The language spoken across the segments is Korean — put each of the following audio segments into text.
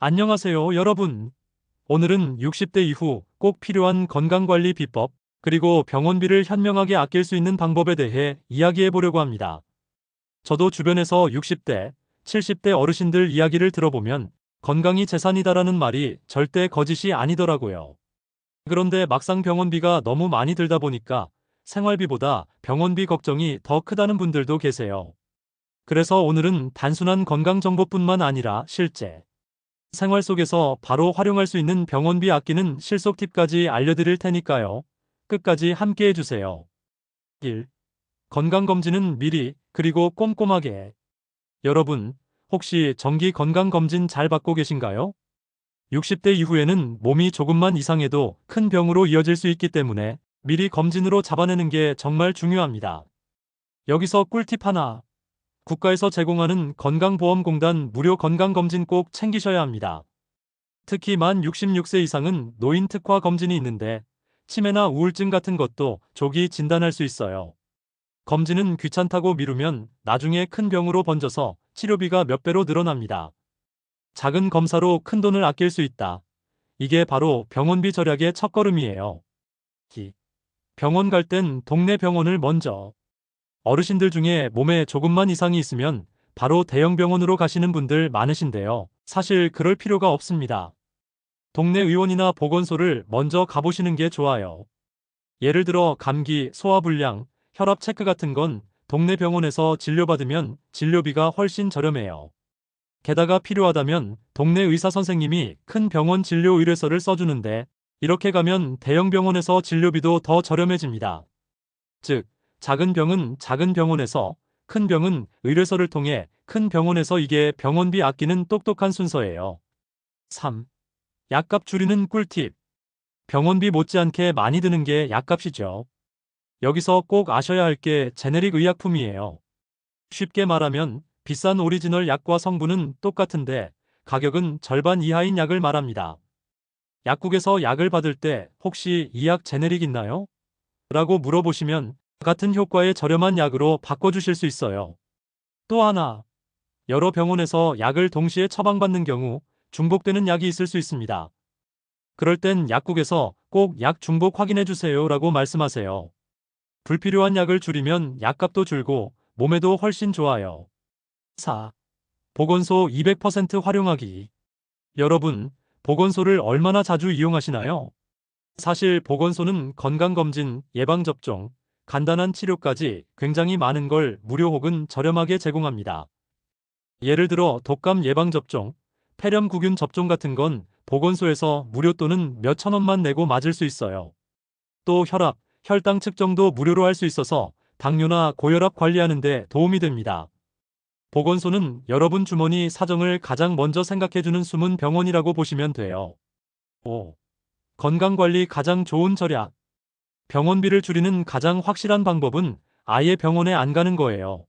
안녕하세요, 여러분. 오늘은 60대 이후 꼭 필요한 건강관리 비법, 그리고 병원비를 현명하게 아낄 수 있는 방법에 대해 이야기해 보려고 합니다. 저도 주변에서 60대, 70대 어르신들 이야기를 들어보면 건강이 재산이다라는 말이 절대 거짓이 아니더라고요. 그런데 막상 병원비가 너무 많이 들다 보니까 생활비보다 병원비 걱정이 더 크다는 분들도 계세요. 그래서 오늘은 단순한 건강 정보뿐만 아니라 실제 생활 속에서 바로 활용할 수 있는 병원비 아끼는 실속 팁까지 알려드릴 테니까요. 끝까지 함께 해주세요. 1. 건강검진은 미리, 그리고 꼼꼼하게. 여러분, 혹시 정기 건강검진 잘 받고 계신가요? 60대 이후에는 몸이 조금만 이상해도 큰 병으로 이어질 수 있기 때문에 미리 검진으로 잡아내는 게 정말 중요합니다. 여기서 꿀팁 하나. 국가에서 제공하는 건강보험공단 무료 건강검진 꼭 챙기셔야 합니다. 특히 만 66세 이상은 노인 특화 검진이 있는데 치매나 우울증 같은 것도 조기 진단할 수 있어요. 검진은 귀찮다고 미루면 나중에 큰 병으로 번져서 치료비가 몇 배로 늘어납니다. 작은 검사로 큰 돈을 아낄 수 있다. 이게 바로 병원비 절약의 첫걸음이에요. 병원 갈 땐 동네 병원을 먼저. 어르신들 중에 몸에 조금만 이상이 있으면 바로 대형 병원으로 가시는 분들 많으신데요. 사실 그럴 필요가 없습니다. 동네 의원이나 보건소를 먼저 가보시는 게 좋아요. 예를 들어 감기, 소화불량, 혈압 체크 같은 건 동네 병원에서 진료받으면 진료비가 훨씬 저렴해요. 게다가 필요하다면 동네 의사 선생님이 큰 병원 진료 의뢰서를 써주는데 이렇게 가면 대형 병원에서 진료비도 더 저렴해집니다. 즉, 작은 병은 작은 병원에서, 큰 병은 의뢰서를 통해 큰 병원에서, 이게 병원비 아끼는 똑똑한 순서예요. 3. 약값 줄이는 꿀팁. 병원비 못지않게 많이 드는 게 약값이죠. 여기서 꼭 아셔야 할 게 제네릭 의약품이에요. 쉽게 말하면 비싼 오리지널 약과 성분은 똑같은데 가격은 절반 이하인 약을 말합니다. 약국에서 약을 받을 때 혹시 이 약 제네릭 있나요? 라고 물어보시면 같은 효과의 저렴한 약으로 바꿔주실 수 있어요. 또 하나, 여러 병원에서 약을 동시에 처방받는 경우 중복되는 약이 있을 수 있습니다. 그럴 땐 약국에서 꼭 약 중복 확인해 주세요 라고 말씀하세요. 불필요한 약을 줄이면 약값도 줄고 몸에도 훨씬 좋아요. 4. 보건소 200% 활용하기. 여러분, 보건소를 얼마나 자주 이용하시나요? 사실 보건소는 건강검진, 예방접종, 간단한 치료까지 굉장히 많은 걸 무료 혹은 저렴하게 제공합니다. 예를 들어 독감 예방접종, 폐렴구균 접종 같은 건 보건소에서 무료 또는 몇천 원만 내고 맞을 수 있어요. 또 혈압, 혈당 측정도 무료로 할 수 있어서 당뇨나 고혈압 관리하는 데 도움이 됩니다. 보건소는 여러분 주머니 사정을 가장 먼저 생각해주는 숨은 병원이라고 보시면 돼요. 5. 건강관리 가장 좋은 절약. 병원비를 줄이는 가장 확실한 방법은 아예 병원에 안 가는 거예요.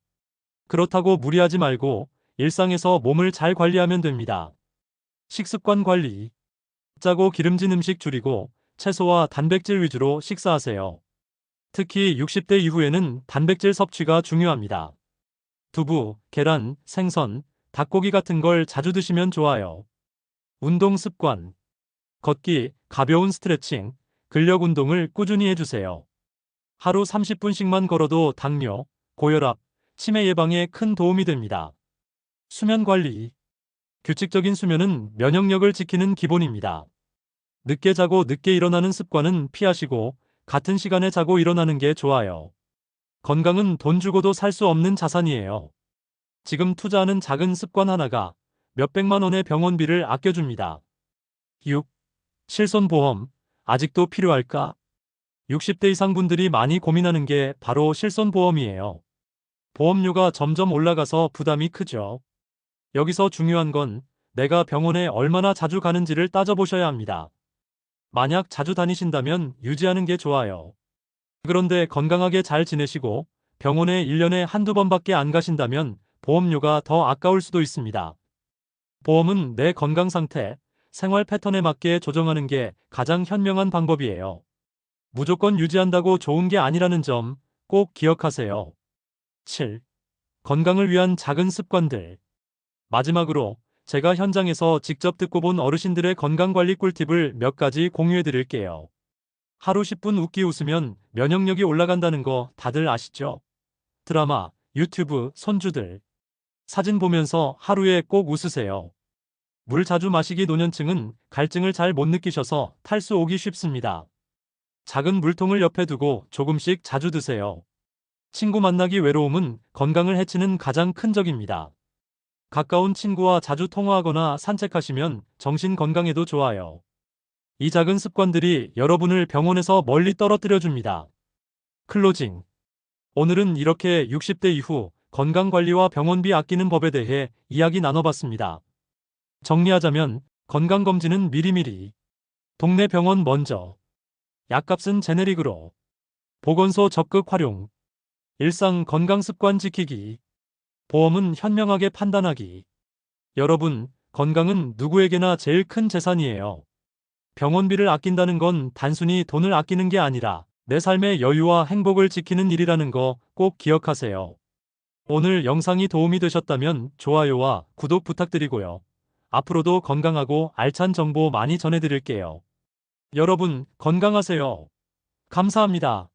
그렇다고 무리하지 말고 일상에서 몸을 잘 관리하면 됩니다. 식습관 관리. 짜고 기름진 음식 줄이고 채소와 단백질 위주로 식사하세요. 특히 60대 이후에는 단백질 섭취가 중요합니다. 두부, 계란, 생선, 닭고기 같은 걸 자주 드시면 좋아요. 운동 습관. 걷기, 가벼운 스트레칭, 근력 운동을 꾸준히 해주세요. 하루 30분씩만 걸어도 당뇨, 고혈압, 치매 예방에 큰 도움이 됩니다. 수면 관리. 규칙적인 수면은 면역력을 지키는 기본입니다. 늦게 자고 늦게 일어나는 습관은 피하시고 같은 시간에 자고 일어나는 게 좋아요. 건강은 돈 주고도 살 수 없는 자산이에요. 지금 투자하는 작은 습관 하나가 몇백만 원의 병원비를 아껴줍니다. 6. 실손보험. 아직도 필요할까? 60대 이상 분들이 많이 고민하는 게 바로 실손보험이에요. 보험료가 점점 올라가서 부담이 크죠. 여기서 중요한 건 내가 병원에 얼마나 자주 가는지를 따져보셔야 합니다. 만약 자주 다니신다면 유지하는 게 좋아요. 그런데 건강하게 잘 지내시고 병원에 1년에 한두 번밖에 안 가신다면 보험료가 더 아까울 수도 있습니다. 보험은 내 건강 상태, 생활 패턴에 맞게 조정하는 게 가장 현명한 방법이에요. 무조건 유지한다고 좋은 게 아니라는 점 꼭 기억하세요. 7. 건강을 위한 작은 습관들. 마지막으로 제가 현장에서 직접 듣고 본 어르신들의 건강관리 꿀팁을 몇 가지 공유해 드릴게요. 하루 10분 웃기 웃으면 면역력이 올라간다는 거 다들 아시죠? 드라마, 유튜브, 손주들, 사진 보면서 하루에 꼭 웃으세요. 물 자주 마시기 노년층은 갈증을 잘 못 느끼셔서 탈수 오기 쉽습니다. 작은 물통을 옆에 두고 조금씩 자주 드세요. 친구 만나기 외로움은 건강을 해치는 가장 큰 적입니다. 가까운 친구와 자주 통화하거나 산책하시면 정신 건강에도 좋아요. 이 작은 습관들이 여러분을 병원에서 멀리 떨어뜨려 줍니다. 클로징. 오늘은 이렇게 60대 이후 건강관리와 병원비 아끼는 법에 대해 이야기 나눠봤습니다. 정리하자면 건강검진은 미리미리, 동네 병원 먼저, 약값은 제네릭으로, 보건소 적극 활용, 일상 건강습관 지키기, 보험은 현명하게 판단하기. 여러분, 건강은 누구에게나 제일 큰 재산이에요. 병원비를 아낀다는 건 단순히 돈을 아끼는 게 아니라 내 삶의 여유와 행복을 지키는 일이라는 거 꼭 기억하세요. 오늘 영상이 도움이 되셨다면 좋아요와 구독 부탁드리고요. 앞으로도 건강하고 알찬 정보 많이 전해드릴게요. 여러분, 건강하세요. 감사합니다.